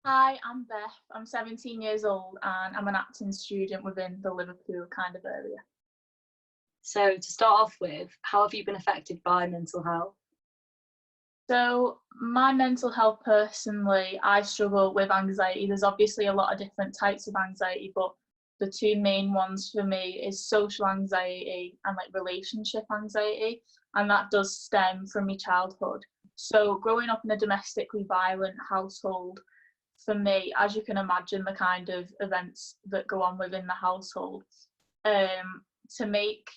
Hi, I'm Beth. I'm 17 years old and I'm an acting student within the Liverpool kind of area. So, to start off with, how have you been affected by mental health? So, my mental health personally, I struggle with anxiety. There's obviously a lot of different types of anxiety, but the two main ones for me is social anxiety and like relationship anxiety. And that does stem from my childhood. So, growing up in a domestically violent household, for me, as you can imagine, the kind of events that go on within the household, um, to make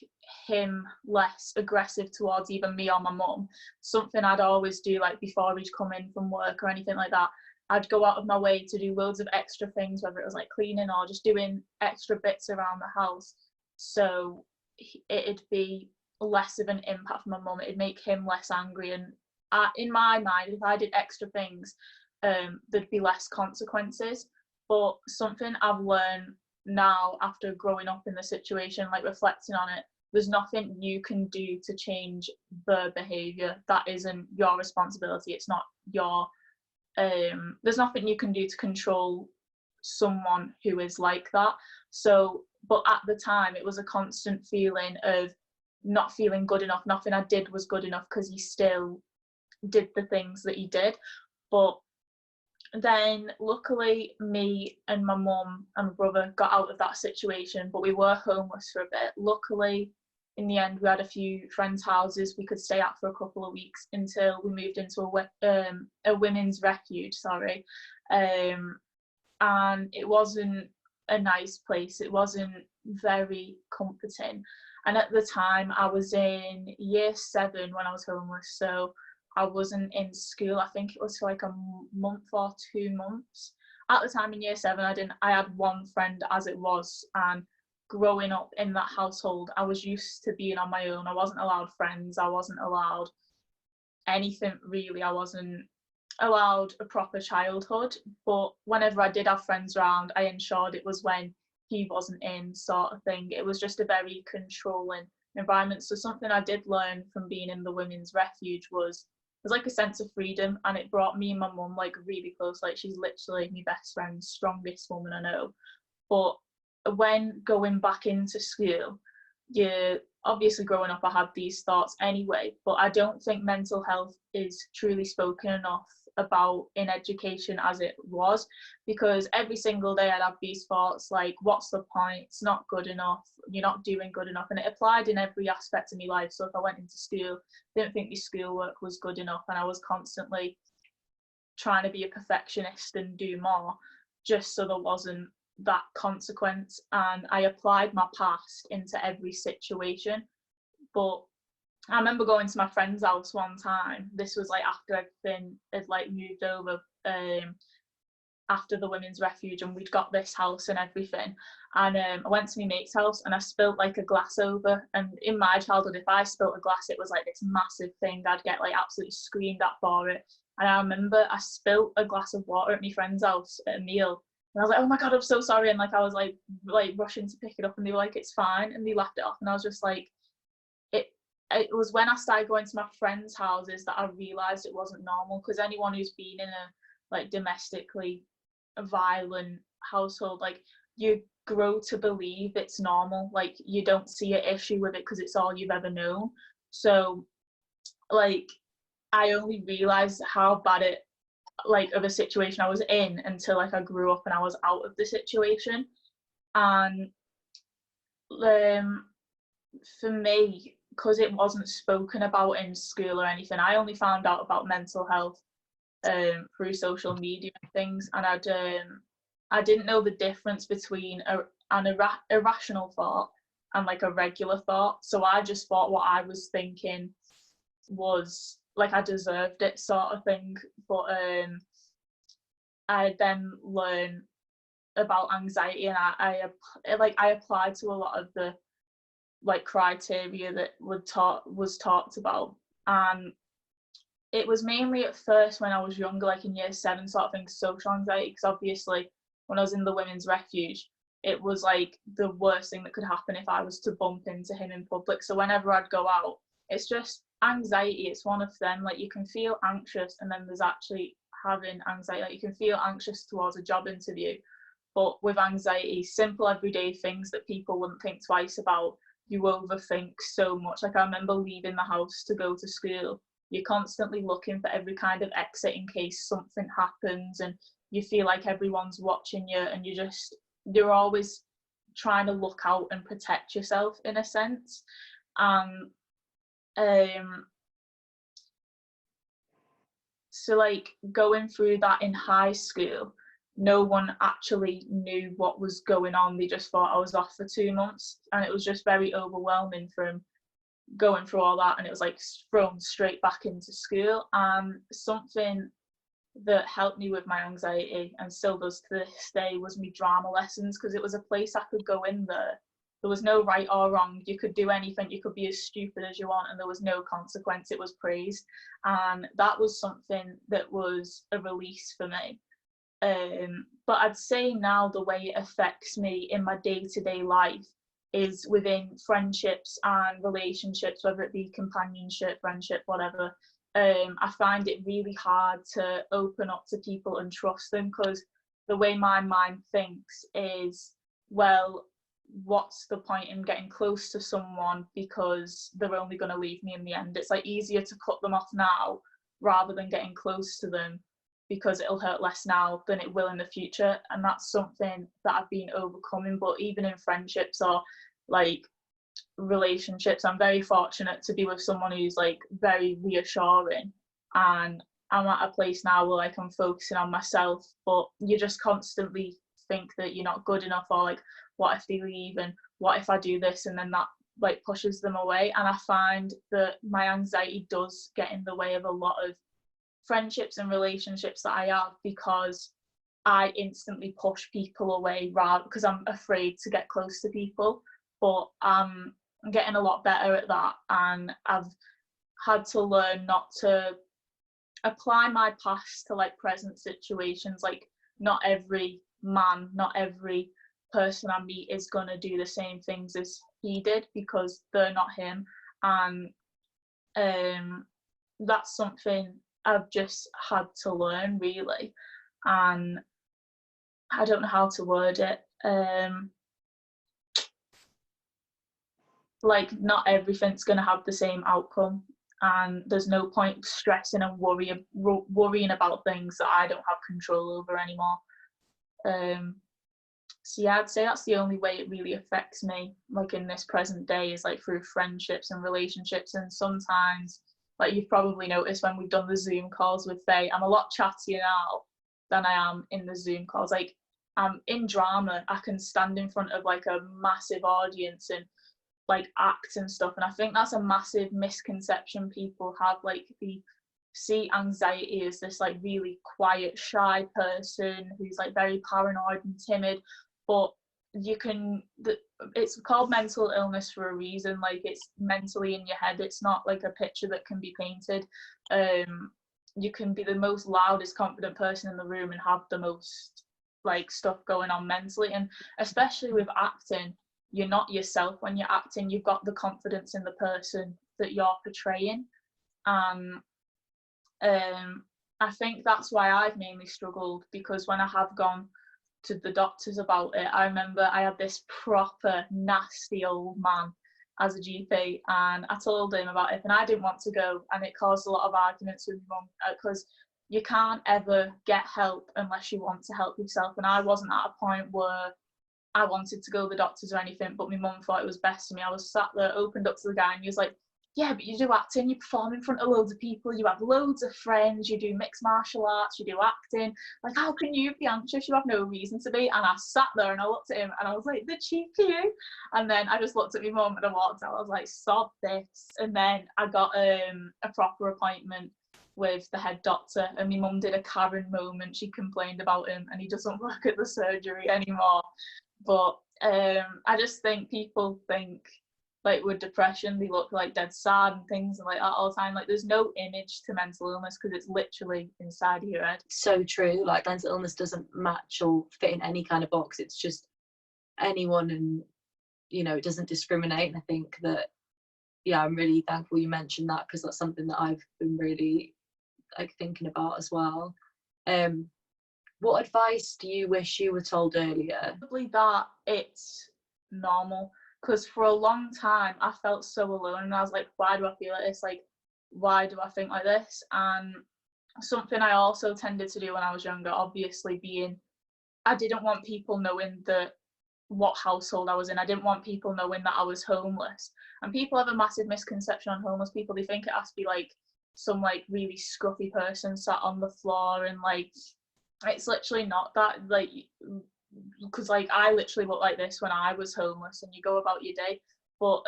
him less aggressive towards even me or my mum, something I'd always do, like before he'd come in from work or anything like that, I'd go out of my way to do loads of extra things, whether it was like cleaning or just doing extra bits around the house. So it'd be less of an impact for my mum. It'd make him less angry. And in my mind, if I did extra things, there'd be less consequences. But something I've learned now after growing up in the situation, like reflecting on it, there's nothing you can do to change the behavior. That isn't your responsibility. It's not your there's nothing you can do to control someone who is like that. So but at the time it was a constant feeling of not feeling good enough. Nothing I did was good enough because he still did the things that he did. But then luckily me and my mum and my brother got out of that situation, but we were homeless for a bit. Luckily in the end we had a few friends' houses we could stay at for a couple of weeks until we moved into a women's refuge, and it wasn't a nice place. It wasn't very comforting. And at the time I was in year 7 when I was homeless, so I wasn't in school. I think it was for like a month or 2 months. At the time in year 7, I had one friend as it was, and growing up in that household, I was used to being on my own. I wasn't allowed friends. I wasn't allowed anything really. I wasn't allowed a proper childhood. But whenever I did have friends around, I ensured it was when he wasn't in, sort of thing. It was just a very controlling environment. So something I did learn from being in the women's refuge was there's like a sense of freedom, and it brought me and my mum like really close. Like she's literally my best friend, strongest woman I know. But when going back into school, you obviously growing up I had these thoughts anyway, but I don't think mental health is truly spoken enough about in education as it was, because every single day I'd have these thoughts like, what's the point, it's not good enough, you're not doing good enough. And it applied in every aspect of my life. So if I went into school, I didn't think my schoolwork was good enough, and I was constantly trying to be a perfectionist and do more just so there wasn't that consequence. And I applied my past into every situation. But I remember going to my friend's house one time. This was like after everything had like moved over, after the women's refuge, and we'd got this house and everything. And I went to my mate's house and I spilt like a glass over. And in my childhood, if I spilt a glass, it was like this massive thing. I'd get like absolutely screamed at for it. And I remember I spilt a glass of water at my friend's house at a meal. And I was like, oh my God, I'm so sorry. And like I was like rushing to pick it up, and they were like, it's fine. And they laughed it off. And I was just like, it it was when I started going to my friends' houses that I realised it wasn't normal. Because anyone who's been in a like domestically violent household, like you grow to believe it's normal. Like you don't see an issue with it because it's all you've ever known. So like I only realized how bad it like of a situation I was in until like I grew up and I was out of the situation. And um for me, because it wasn't spoken about in school or anything, I only found out about mental health through social media and things. And I didn't know the difference between an irrational thought and like a regular thought. So I just thought what I was thinking was like I deserved it, sort of thing. But I then learned about anxiety, and I applied to a lot of the like criteria that was talked about. And it was mainly at first when I was younger, like in year 7, sort of thing, social anxiety, because obviously when I was in the women's refuge, it was like the worst thing that could happen if I was to bump into him in public. So whenever I'd go out, it's just anxiety. It's one of them. Like you can feel anxious, and then there's actually having anxiety. Like, you can feel anxious towards a job interview, but with anxiety, simple everyday things that people wouldn't think twice about, you overthink so much. Like, I remember leaving the house to go to school, you're constantly looking for every kind of exit in case something happens, and you feel like everyone's watching you, and you're always trying to look out and protect yourself in a sense. So like going through that in high school, no one actually knew what was going on. They just thought I was off for 2 months, and it was just very overwhelming from going through all that, and it was like thrown straight back into school. Something that helped me with my anxiety, and still does to this day, was my drama lessons, because it was a place I could go in there. There was no right or wrong. You could do anything. You could be as stupid as you want, and there was no consequence. It was praised. And that was something that was a release for me. But I'd say now the way it affects me in my day-to-day life is within friendships and relationships, whether it be companionship, friendship, whatever. I find it really hard to open up to people and trust them, because the way my mind thinks is, well, what's the point in getting close to someone because they're only going to leave me in the end? It's like easier to cut them off now rather than getting close to them, because it'll hurt less now than it will in the future. And that's something that I've been overcoming. But even in friendships or like relationships, I'm very fortunate to be with someone who's like very reassuring, and I'm at a place now where like I'm focusing on myself, but you just constantly think that you're not good enough, or like, what if they leave, and what if I do this, and then that like pushes them away. And I find that my anxiety does get in the way of a lot of friendships and relationships that I have, because I instantly push people away rather because I'm afraid to get close to people. But I'm getting a lot better at that, and I've had to learn not to apply my past to like present situations. Like, not every man, not every person I meet is going to do the same things as he did, because they're not him. And that's something I've just had to learn, really. And I don't know how to word it. Like, not everything's going to have the same outcome, and there's no point stressing and worrying about things that I don't have control over anymore. So yeah, I'd say that's the only way it really affects me, like in this present day, is like through friendships and relationships. And sometimes, like you've probably noticed when we've done the Zoom calls with Faye, I'm a lot chattier now than I am in the Zoom calls. Like, in drama, I can stand in front of like a massive audience and like act and stuff, and I think that's a massive misconception people have. Like, they see anxiety as this like really quiet, shy person who's like very paranoid and timid, but it's called mental illness for a reason. Like, it's mentally in your head. It's not like a picture that can be painted. You can be the most loudest, confident person in the room and have the most like stuff going on mentally. And especially with acting, you're not yourself when you're acting. You've got the confidence in the person that you're portraying. And I think that's why I've mainly struggled, because when I have gone to the doctors about it, I remember I had this proper nasty old man as a GP, and I told him about it, and I didn't want to go, and it caused a lot of arguments with my mum, because you can't ever get help unless you want to help yourself. And I wasn't at a point where I wanted to go to the doctors or anything, but my mum thought it was best for me. I was sat there, opened up to the guy, and he was like, yeah, but you do acting, you perform in front of loads of people, you have loads of friends, you do mixed martial arts, you do acting. Like, how can you be anxious? You have no reason to be. And I sat there and I looked at him and I was like, the cheek of you. And then I just looked at my mum and I walked out. I was like, stop this. And then I got a proper appointment with the head doctor, and my mum did a Karen moment. She complained about him and he doesn't work at the surgery anymore. But I just think people think, like, with depression, they look like dead sad and things and like that all the time. Like, there's no image to mental illness because it's literally inside of your head. So true. Like, mental illness doesn't match or fit in any kind of box. It's just anyone, and you know, it doesn't discriminate. And I think that, yeah, I'm really thankful you mentioned that, because that's something that I've been really like thinking about as well. What advice do you wish you were told earlier? Probably that it's normal, because for a long time I felt so alone, and I was like, why do I feel like this? Like, why do I think like this? And something I also tended to do when I was younger, obviously being, I didn't want people knowing that what household I was in. I didn't want people knowing that I was homeless. And people have a massive misconception on homeless people. They think it has to be like some like really scruffy person sat on the floor, and like it's literally not that. Like, because like I literally looked like this when I was homeless, and you go about your day. But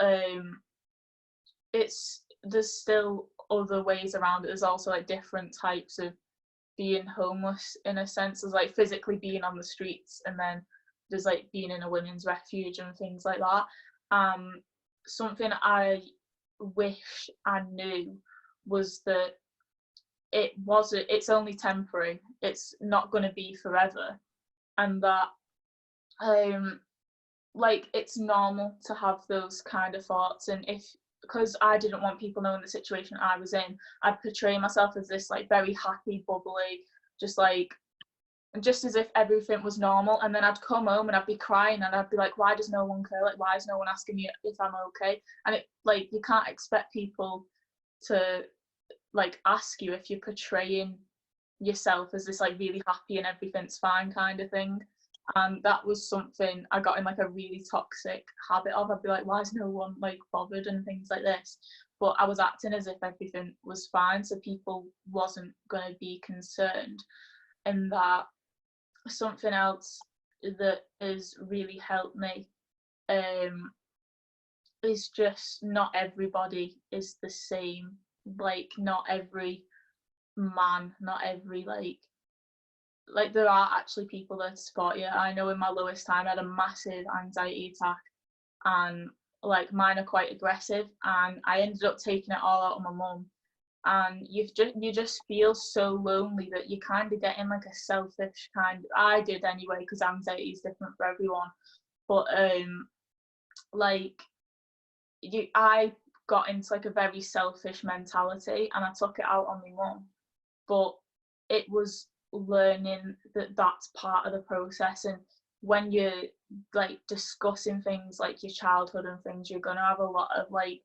it's, there's still other ways around it. There's also like different types of being homeless, in a sense. There's like physically being on the streets, and then there's like being in a women's refuge and things like that. Something I wish I knew was that it's only temporary, it's not going to be forever, and that like it's normal to have those kind of thoughts. And if, because I didn't want people knowing the situation I was in, I'd portray myself as this like very happy, bubbly, just as if everything was normal. And then I'd come home and I'd be crying, and I'd be like, why does no one care? Like, why is no one asking me if I'm okay? And it, like, you can't expect people to like ask you if you're portraying yourself as this like really happy and everything's fine kind of thing. And that was something I got in like a really toxic habit of. I'd be like, why is no one like bothered and things like this? But I was acting as if everything was fine, so people wasn't going to be concerned. And that, something else that has really helped me is just not everybody is the same. Like, not every man, not every like there are actually people that support you. I know in my lowest time I had a massive anxiety attack, and like mine are quite aggressive, and I ended up taking it all out on my mum. And you just feel so lonely that you kind of get in like a selfish kind, I did anyway, because anxiety is different for everyone. But like I got into like a very selfish mentality, and I took it out on my mum. But it was learning that that's part of the process. And when you're like discussing things like your childhood and things, you're gonna have a lot of like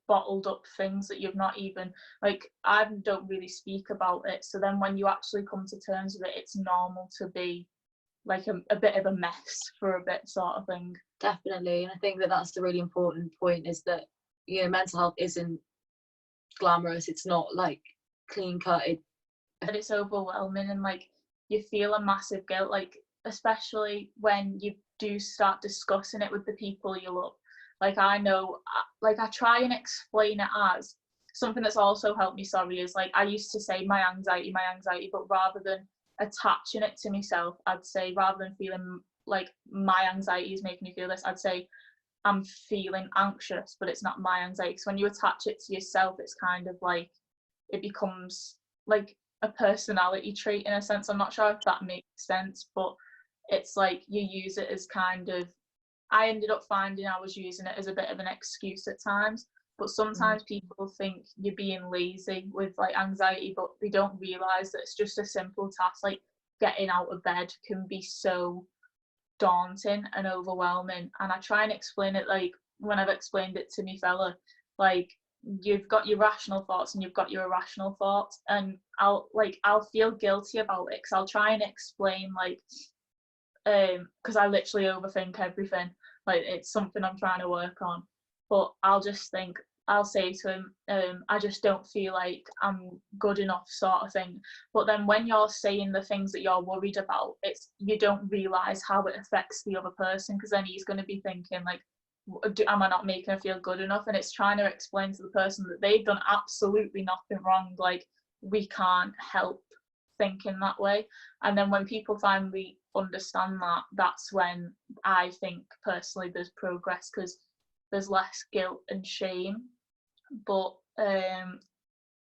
bottled up things that you've not even, like, I don't really speak about it. So then when you actually come to terms with it, it's normal to be like a bit of a mess for a bit, sort of thing. Definitely. And I think that that's the really important point, is that, you know, mental health isn't glamorous. It's not like clean cut. And it's overwhelming, and like you feel a massive guilt, like especially when you do start discussing it with the people you love. Like, I know, like I try and explain it as something that's also helped me, sorry, is like I used to say my anxiety, but rather than attaching it to myself, I'd say, rather than feeling like my anxiety is making me feel this, I'd say I'm feeling anxious, but it's not my anxiety. Because when you attach it to yourself, it's kind of like it becomes like a personality trait, in a sense. I'm not sure if that makes sense, but it's like you use it as kind of, I ended up finding I was using it as a bit of an excuse at times. But sometimes people think you're being lazy with like anxiety, but they don't realise that it's just a simple task. Like getting out of bed can be so daunting and overwhelming. And I try and explain it, like when I've explained it to me fella, like you've got your rational thoughts and you've got your irrational thoughts, and I'll feel guilty about it, because I'll try and explain like because I literally overthink everything. Like, it's something I'm trying to work on. But I'll say to him, I just don't feel like I'm good enough, sort of thing. But then when you're saying the things that you're worried about, it's, you don't realise how it affects the other person, because then he's going to be thinking like, am I not making her feel good enough? And it's trying to explain to the person that they've done absolutely nothing wrong. Like, we can't help thinking that way. And then when people finally understand that, that's when I think personally there's progress, because there's less guilt and shame. But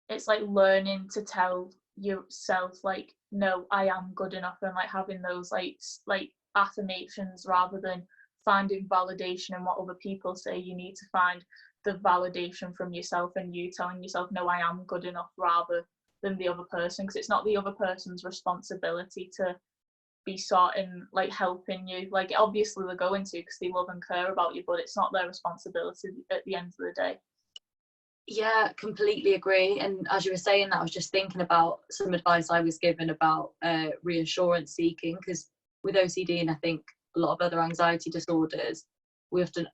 it's like learning to tell yourself like, no, I am good enough, and like having those like affirmations, rather than finding validation in what other people say. You need to find the validation from yourself, and you telling yourself, no, I am good enough, rather than the other person, because it's not the other person's responsibility to be sorting, like helping you. Like obviously they're going to, because they love and care about you, but it's not their responsibility at the end of the day. Yeah, completely agree. And as you were saying that, I was just thinking about some advice I was given about reassurance seeking, because with OCD and I think a lot of other anxiety disorders, we often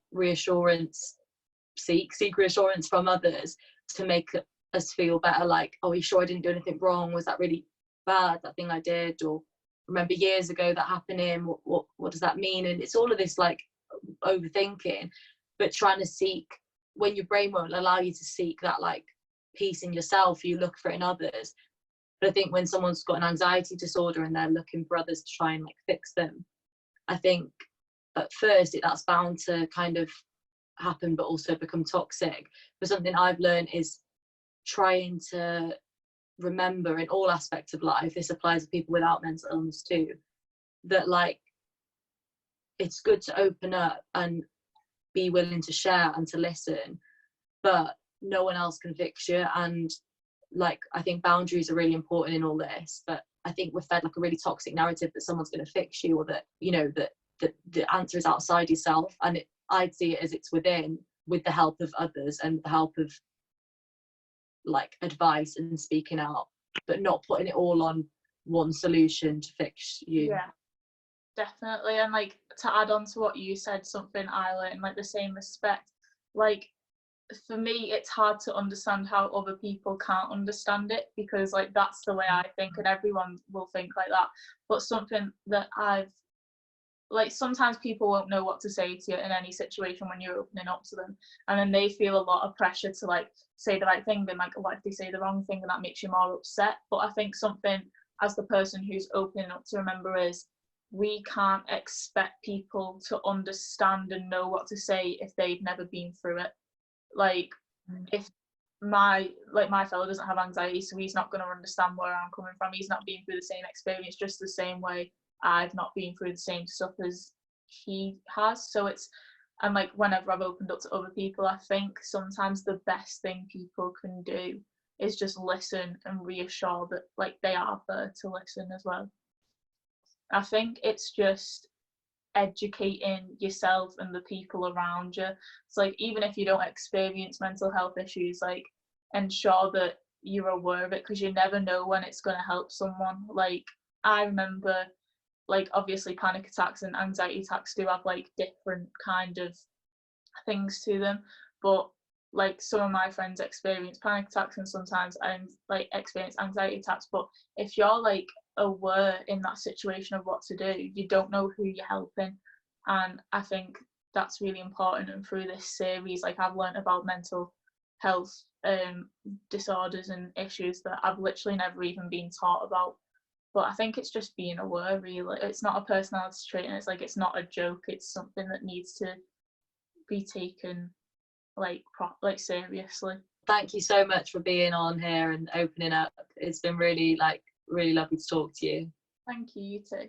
seek reassurance from others to make us feel better, like, oh, are you sure I didn't do anything wrong? Was that really bad, that thing I did? Or remember years ago that happening, what does that mean? And it's all of this like overthinking, but trying to seek, when your brain won't allow you to seek that like peace in yourself, you look for it in others. But I think when someone's got an anxiety disorder and they're looking for others to try and like fix them, I think at first that's bound to kind of happen, but also become toxic. But something I've learned is trying to remember in all aspects of life, this applies to people without mental illness too, that like it's good to open up and be willing to share and to listen, but no one else can fix you. And like I think boundaries are really important in all this, but I think we're fed like a really toxic narrative that someone's going to fix you, or that, you know, that the answer is outside yourself. And I'd see it as it's within, with the help of others and the help of like advice and speaking out, but not putting it all on one solution to fix you. Yeah, definitely. And like to add on to what you said, something I learned in like the same respect, like for me it's hard to understand how other people can't understand it, because like that's the way I think and everyone will think like that. But something that I've, like sometimes people won't know what to say to you in any situation when you're opening up to them, and then they feel a lot of pressure to like say the right thing. Then like, what if they say the wrong thing, and that makes you more upset? But I think something as the person who's opening up to remember is, we can't expect people to understand and know what to say if they've never been through it. Like if my fellow doesn't have anxiety, so he's not going to understand where I'm coming from. He's not been through the same experience, just the same way I've not been through the same stuff as he has. So it's, and like whenever I've opened up to other people, I think sometimes the best thing people can do is just listen and reassure that like they are there to listen as well. I think it's just educating yourself and the people around you. It's like, even if you don't experience mental health issues, like ensure that you're aware of it, because you never know when it's going to help someone. Like I remember, like obviously panic attacks and anxiety attacks do have like different kind of things to them, but like some of my friends experience panic attacks and sometimes I like experience anxiety attacks. But if you're like aware in that situation of what to do, you don't know who you're helping. And I think that's really important. And through this series, like I've learned about mental health disorders and issues that I've literally never even been taught about. But I think it's just being aware, really. It's not a personality trait, and it's like, it's not a joke. It's something that needs to be taken like seriously. Thank you so much for being on here and opening up. It's been really lovely to talk to you. Thank you, you too.